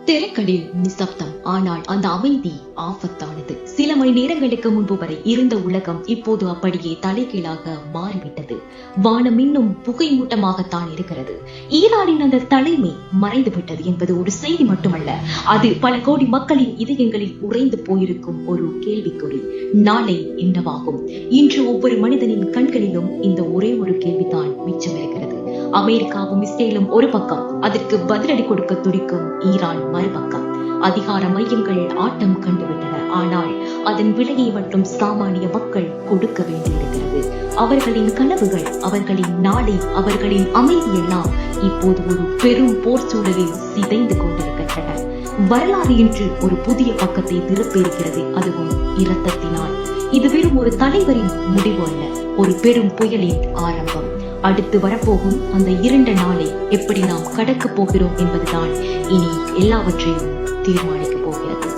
திரைக்கடில் நிசப்தம். ஆனால் அந்த அமைதி ஆபத்தானது. சில மணி நேரங்களுக்கு முன்பு வரை இருந்த உலகம் இப்போது அப்படியே தலைகீழாக மாறிவிட்டது. வானம் இன்னும் புகை மூட்டமாகத்தான் இருக்கிறது. ஈரானின் அந்த தலைமை மறைந்துவிட்டது என்பது ஒரு செய்தி மட்டுமல்ல, அது பல கோடி மக்களின் இதயங்களில் உறைந்து போயிருக்கும் ஒரு கேள்விக்குறி. நாளை என்னவாகும்? இன்று ஒவ்வொரு மனிதனின் கண்களிலும் இந்த ஒரே ஒரு கேள்விதான் மிச்சம் இருக்கிறது. அமெரிக்காவும் இஸ்ரேலும் ஒரு பக்கம், அதற்கு பதிலடி கொடுக்க துடிக்கும் ஈரான் மறுபக்கம். அதிகார மையங்கள் ஆட்டம் கண்டுவிட்டன. ஆனால் அதன் விலையை மட்டும் சாமானிய மக்கள் கொடுக்க வேண்டியிருக்கிறது. அவர்களின் கனவுகள், அவர்களின் நாளை, அவர்களின் அமைதி எல்லாம் இப்போது ஒரு பெரும் போர் சூழலில் சிதைந்து கொண்டிருக்கின்றன. வரலாறு என்று ஒரு புதிய பக்கத்தை திருப்பியிருக்கிறது, அதுவும் இரத்தத்தினால். இது வெறும் ஒரு தலைவரின் முடிவு அல்ல, ஒரு பெரும் புயலின் ஆரம்பம். அடுத்து வரப்போகும் அந்த இருண்ட நாளை எப்படி நாம் கடக்கப் போகிறோம் என்பதுதான் இனி எல்லாவற்றையும் தீர்மானிக்கப் போகிறது.